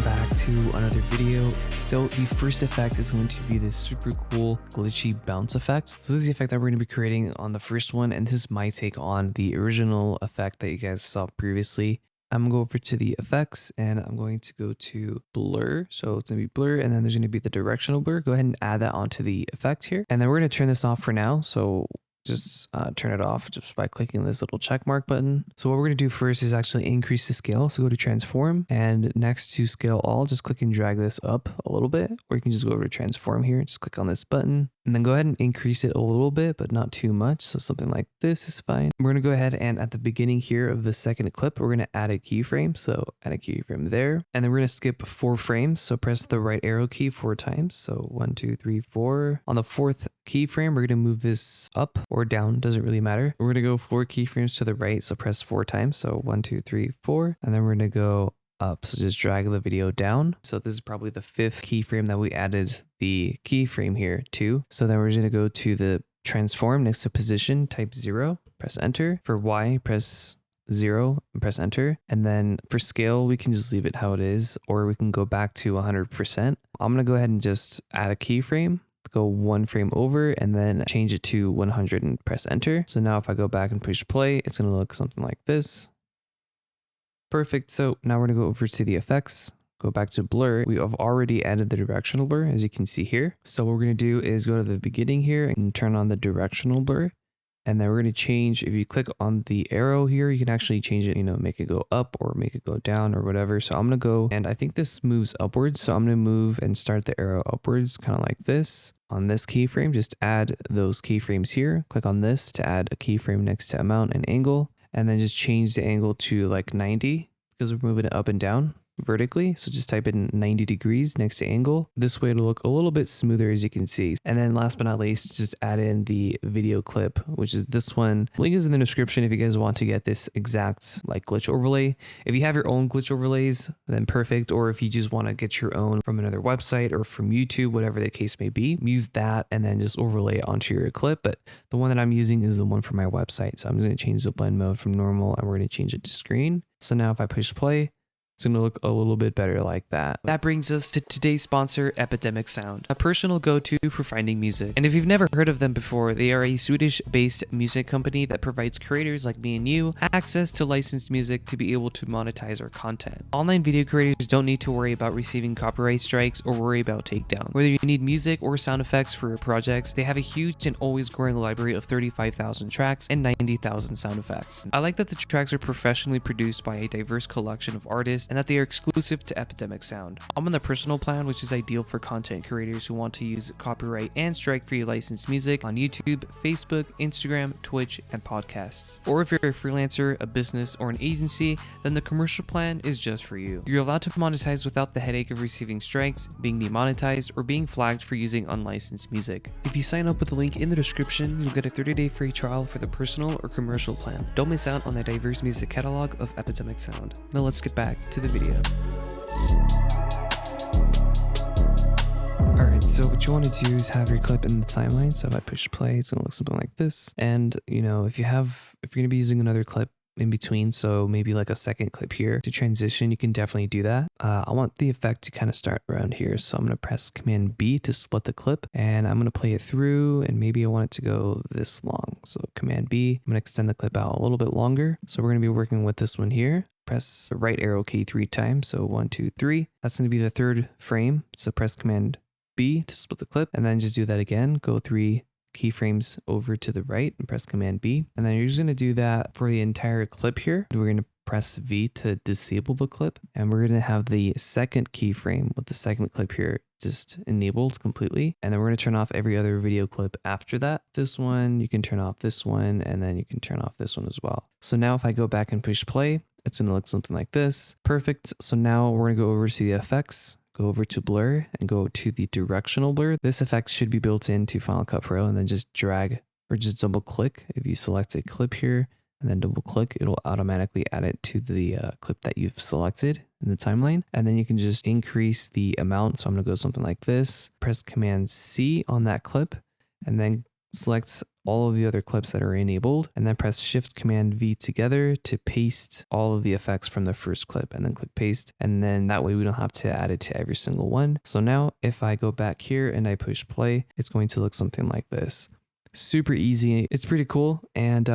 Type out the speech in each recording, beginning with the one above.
back to another video. So the first effect is going to be this super cool glitchy bounce effect. So this is the effect that we're going to be creating on the first one, and this is my take on the original effect that you guys saw previously. I'm gonna go over to the effects and I'm going to go to blur. So it's gonna be blur, and then there's gonna be the directional blur. Go ahead and add that onto the effect here. And then we're gonna turn this off for now. So just turn it off just by clicking this little check mark button. So what we're going to do first is actually increase the scale. So go to transform, and next to scale all, just click and drag this up a little bit, or you can just go over to transform here, just click on this button, and then go ahead and increase it a little bit, but not too much. So something like this is fine. We're going to go ahead and at the beginning here of the second clip, we're going to add a keyframe. So add a keyframe there, and then we're going to skip 4 frames. So press the right arrow key 4 times. So 1, 2, 3, 4. On the 4th keyframe, we're going to move this up or down, doesn't really matter. We're going to go 4 keyframes to the right, so press 4 times. So 1, 2, 3, 4, and then we're going to go up. So just drag the video down. So this is probably the 5th keyframe that we added the keyframe here to. So then we're going to go to the transform next to position, type 0, press enter. For Y, press 0 and press enter. And then for scale, we can just leave it how it is, or we can go back to 100%. I'm going to go ahead and just add a keyframe, go 1 frame over, and then change it to 100 and press enter. So now if I go back and push play, it's going to look something like this. Perfect. So now we're going to go over to the effects, go back to blur. We have already added the directional blur, as you can see here. So what we're going to do is go to the beginning here and turn on the directional blur. And then we're going to change, if you click on the arrow here, you can actually change it, make it go up or make it go down or whatever. So I'm going to go, and I think this moves upwards. So I'm going to move and start the arrow upwards, kind of like this. On this keyframe, just add those keyframes here. Click on this to add a keyframe next to amount and angle. And then just change the angle to like 90 because we're moving it up and down vertically. So just type in 90 degrees next to angle. This way it'll look a little bit smoother, as you can see. And then last but not least, just add in the video clip, which is this one. Link is in the description if you guys want to get this exact like glitch overlay. If you have your own glitch overlays, then perfect. Or if you just want to get your own from another website or from YouTube, whatever the case may be, use that and then just overlay it onto your clip. But the one that I'm using is the one from my website. So I'm just going to change the blend mode from normal, and we're going to change it to screen. So now if I push play, it's going to look a little bit better like that. That brings us to today's sponsor, Epidemic Sound, a personal go-to for finding music. And if you've never heard of them before, they are a Swedish-based music company that provides creators like me and you access to licensed music to be able to monetize our content. Online video creators don't need to worry about receiving copyright strikes or worry about takedown. Whether you need music or sound effects for your projects, they have a huge and always growing library of 35,000 tracks and 90,000 sound effects. I like that the tracks are professionally produced by a diverse collection of artists, and that they are exclusive to Epidemic Sound. I'm on the personal plan, which is ideal for content creators who want to use copyright and strike-free licensed music on YouTube, Facebook, Instagram, Twitch, and podcasts. Or if you're a freelancer, a business, or an agency, then the commercial plan is just for you. You're allowed to monetize without the headache of receiving strikes, being demonetized, or being flagged for using unlicensed music. If you sign up with the link in the description, you'll get a 30-day free trial for the personal or commercial plan. Don't miss out on the diverse music catalog of Epidemic Sound. Now let's get back to the video. Alright, so what you want to do is have your clip in the timeline. So if I push play, it's going to look something like this. And if you're going to be using another clip in between, so maybe like a second clip here to transition, you can definitely do that. I want the effect to kind of start around here. So I'm going to press Command B to split the clip, and I'm going to play it through, and maybe I want it to go this long. So Command B, I'm going to extend the clip out a little bit longer. So we're going to be working with this one here. Press the right arrow key 3 times. So 1, 2, 3. That's going to be the 3rd frame. So press Command B to split the clip, and then just do that again. Go 3 keyframes over to the right and press Command B. And then you're just going to do that for the entire clip here. We're going to press V to disable the clip, and we're going to have the 2nd keyframe with the 2nd clip here just enabled completely. And then we're going to turn off every other video clip after that. This one, you can turn off this one, and then you can turn off this one as well. So now if I go back and push play, it's going to look something like this. Perfect. So now we're going to go over to the effects, go over to blur, and go to the directional blur. This effect should be built into Final Cut Pro, and then just drag or just double click. If you select a clip here and then double click, it'll automatically add it to the clip that you've selected in the timeline. And then you can just increase the amount. So I'm going to go something like this, press Command C on that clip, and then select all of the other clips that are enabled, and then press Shift Command V together to paste all of the effects from the first clip, and then click paste. And then that way we don't have to add it to every single one. So now if I go back here and I push play, it's going to look something like this. Super easy. It's pretty cool. And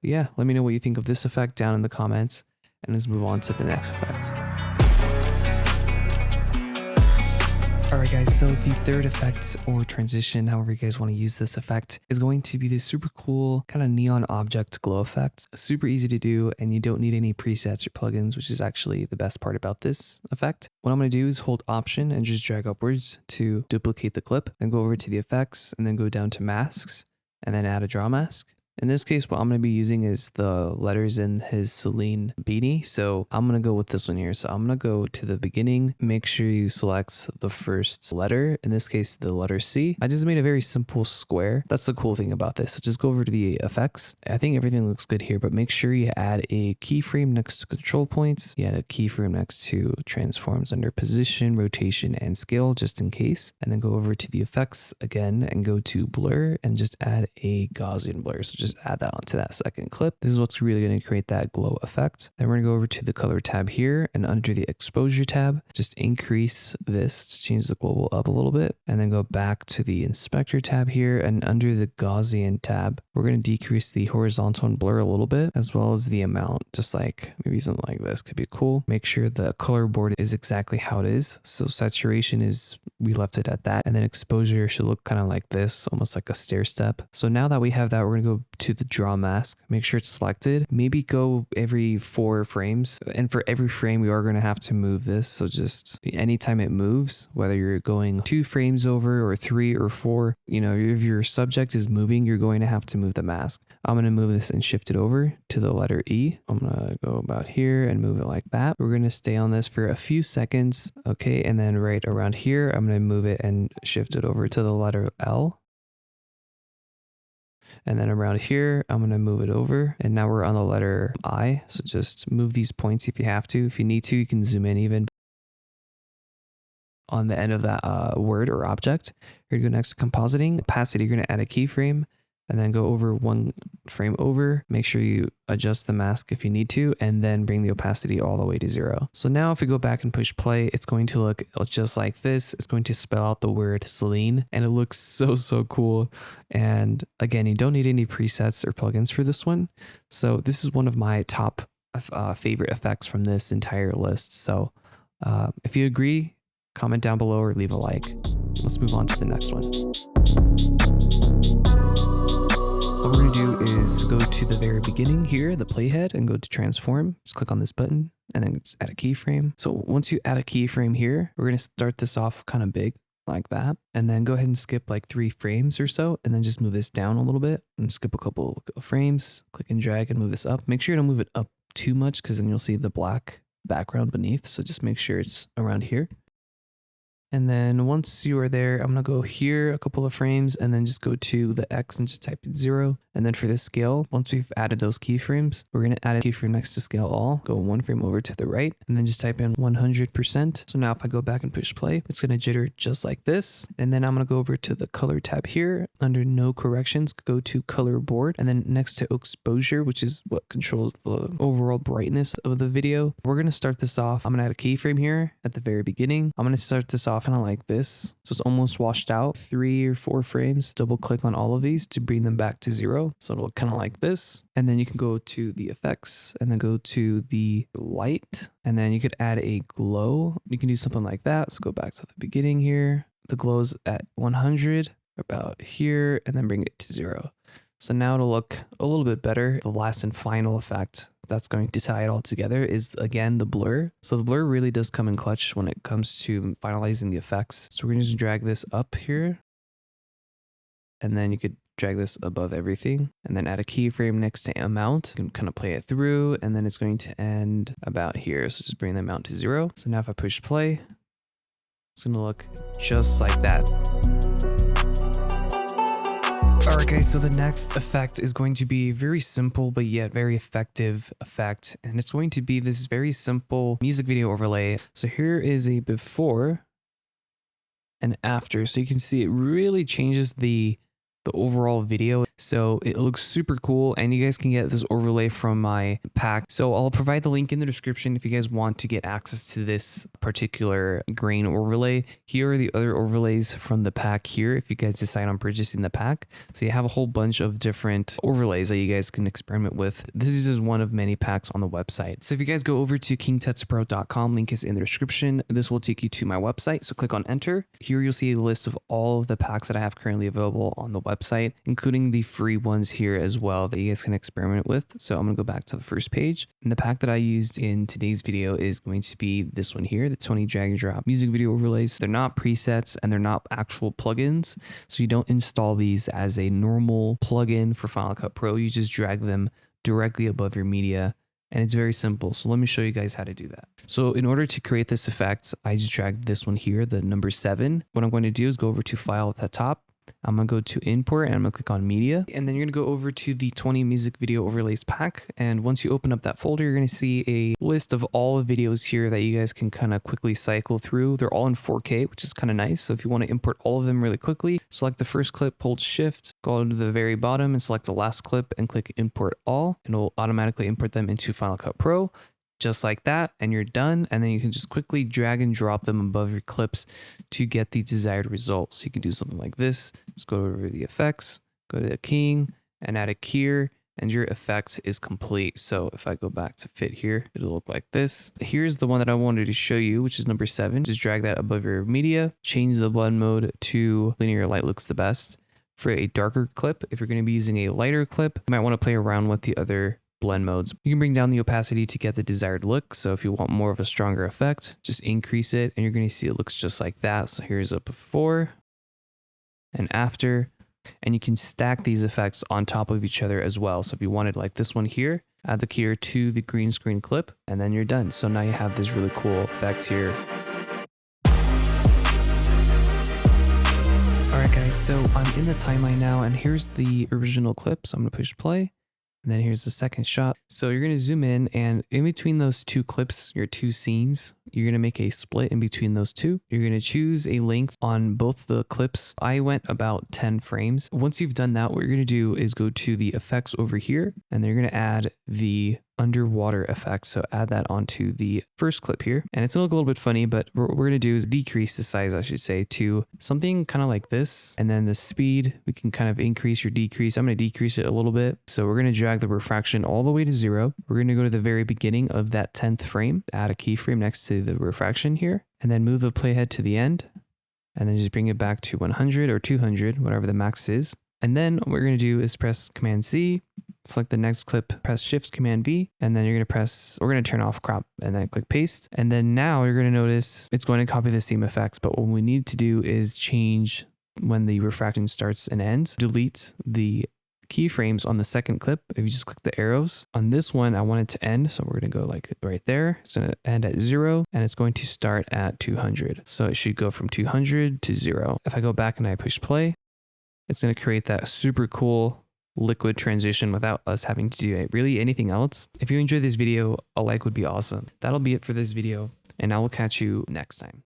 yeah, let me know what you think of this effect down in the comments, and let's move on to the next effect. Alright guys, so the third effect or transition, however you guys want to use this effect, is going to be this super cool kind of neon object glow effect. Super easy to do, and you don't need any presets or plugins, which is actually the best part about this effect. What I'm going to do is hold Option and just drag upwards to duplicate the clip, then go over to the effects and then go down to masks and then add a draw mask. In this case, what I'm going to be using is the letters in his Celine beanie. So I'm going to go with this one here. So I'm going to go to the beginning. Make sure you select the first letter. In this case, the letter C. I just made a very simple square. That's the cool thing about this. So just go over to the effects. I think everything looks good here, but make sure you add a keyframe next to control points. You add a keyframe next to transforms under position, rotation, and scale, just in case. And then go over to the effects again and go to blur and just add a Gaussian blur. So just add that onto that second clip. This is what's really going to create that glow effect. Then we're going to go over to the color tab here, and under the exposure tab, just increase this to change the global up a little bit, and then go back to the inspector tab here, and under the Gaussian tab, we're going to decrease the horizontal and blur a little bit, as well as the amount, just like maybe something like this could be cool. Make sure the color board is exactly how it is. So saturation is, we left it at that, and then exposure should look kind of like this, almost like a stair step. So now that we have that, we're going to go to the draw mask, make sure it's selected, maybe go every 4 frames, and for every frame we are going to have to move this. So just anytime it moves, whether you're going 2 frames over or 3 or 4, you know, if your subject is moving, you're going to have to move the mask. I'm going to move this and shift it over to the letter E. I'm going to go about here and move it like that. We're going to stay on this for a few seconds. Okay, and then right around here, I'm going to move it and shift it over to the letter L. And then around here, I'm going to move it over. And now we're on the letter I. So just move these points if you have to. If you need to, you can zoom in even on the end of that word or object. You're going to go next to compositing. Opacity, you're going to add a keyframe and then go over 1 frame over. Make sure you adjust the mask if you need to, and then bring the opacity all the way to 0. So now if we go back and push play, it's going to look just like this. It's going to spell out the word Celine, and it looks so cool. And again, you don't need any presets or plugins for this one. So this is one of my top favorite effects from this entire list. So if you agree, comment down below or leave a like. Let's move on to the next one. What we're going to do is go to the very beginning here, the playhead, and go to transform. Just click on this button and then just add a keyframe. So once you add a keyframe here, we're going to start this off kind of big like that, and then go ahead and skip like 3 frames or so, and then just move this down a little bit and skip a couple of frames, click and drag and move this up. Make sure you don't move it up too much, because then you'll see the black background beneath. So just make sure it's around here. And then once you are there, I'm going to go here a couple of frames and then just go to the X and just type in 0. And then for this scale, once we've added those keyframes, we're going to add a keyframe next to scale all, go 1 frame over to the right, and then just type in 100%. So now if I go back and push play, it's going to jitter just like this. And then I'm going to go over to the color tab here. Under no corrections, go to color board, and then next to exposure, which is what controls the overall brightness of the video. We're going to start this off. I'm going to add a keyframe here at the very beginning. I'm going to start this off kind of like this. So it's almost washed out, 3 or 4 frames. Double click on all of these to bring them back to 0. So it'll look kind of like this. And then you can go to the effects and then go to the light, and then you could add a glow. You can do something like that. So go back to the beginning here. The glow's at 100 about here, and then bring it to 0. So now it'll look a little bit better. The last and final effect that's going to tie it all together is, again, the blur. So the blur really does come in clutch when it comes to finalizing the effects. So we're going to just drag this up here, and then you could drag this above everything, and then add a keyframe next to amount. You can kind of play it through, and then it's going to end about here. So just bring the amount to 0. So now if I push play, it's going to look just like that. Alright guys, so the next effect is going to be very simple but yet very effective effect, and it's going to be this very simple music video overlay. So here is a before and after, so you can see it really changes the the overall video. So it looks super cool, and you guys can get this overlay from my pack. So I'll provide the link in the description if you guys want to get access to this particular grain overlay. Here are the other overlays from the pack here if you guys decide on purchasing the pack. So you have a whole bunch of different overlays that you guys can experiment with. This is just one of many packs on the website. So if you guys go over to kingtetsupro.com, link is in the description. This will take you to my website. So click on enter. Here you'll see a list of all of the packs that I have currently available on the website, including the free ones here as well that you guys can experiment with. So I'm gonna go back to the first page, and the pack that I used in today's video is going to be this one here, the 20 drag and drop music video overlays. They're not presets and they're not actual plugins, so you don't install these as a normal plugin for Final Cut Pro. You just drag them directly above your media, and it's very simple. So let me show you guys how to do that. So in order to create this effect, I just dragged this one here, the number 7. What I'm going to do is go over to File at the top. I'm going to go to Import, and I'm going to click on Media. And then you're going to go over to the 20 music video overlays pack. And once you open up that folder, you're going to see a list of all the videos here that you guys can kind of quickly cycle through. They're all in 4K, which is kind of nice. So if you want to import all of them really quickly, select the first clip, hold Shift, go to the very bottom and select the last clip and click Import All. And it'll automatically import them into Final Cut Pro. Just like that, and you're done. And then you can just quickly drag and drop them above your clips to get the desired result. So you can do something like this. Just go over the effects, go to the king, and add a keyer, and your effect is complete. So if I go back to fit here, it'll look like this. Here's the one that I wanted to show you, which is number 7. Just drag that above your media, change the blend mode to linear light looks the best. For a darker clip, if you're going to be using a lighter clip, you might want to play around with the other blend modes. You can bring down the opacity to get the desired look. So if you want more of a stronger effect, just increase it, and you're going to see it looks just like that. So here's a before and after, and you can stack these effects on top of each other as well. So if you wanted like this one here, add the keyer to the green screen clip, and then you're done. So now you have this really cool effect here. All right guys, so I'm in the timeline now, and here's the original clip. So I'm going to push play. And then here's the second shot. So you're going to zoom in, and in between those two clips, your two scenes, you're going to make a split in between those two. You're going to choose a length on both the clips. I went about 10 frames. Once you've done that, what you're going to do is go to the effects over here, and then you're going to add the underwater effect. So add that onto the first clip here. And it's gonna look a little bit funny, but what we're gonna do is decrease the size, I should say, to something kind of like this. And then the speed, we can kind of increase or decrease. I'm gonna decrease it a little bit. So we're gonna drag the refraction all the way to 0. We're gonna go to the very beginning of that 10th frame, add a keyframe next to the refraction here, and then move the playhead to the end, and then just bring it back to 100 or 200, whatever the max is. And then what we're going to do is press Command C, select the next clip, press Shift Command V, and then you're going to we're going to turn off crop and then click paste. And then now you're going to notice it's going to copy the same effects, but what we need to do is change when the refraction starts and ends. Delete the keyframes on the second clip. If you just click the arrows on this one, I want it to end. So we're going to go like right there. It's going to end at 0, and it's going to start at 200. So it should go from 200 to 0. If I go back and I push play, it's going to create that super cool liquid transition without us having to do really anything else. If you enjoyed this video, a like would be awesome. That'll be it for this video, and I will catch you next time.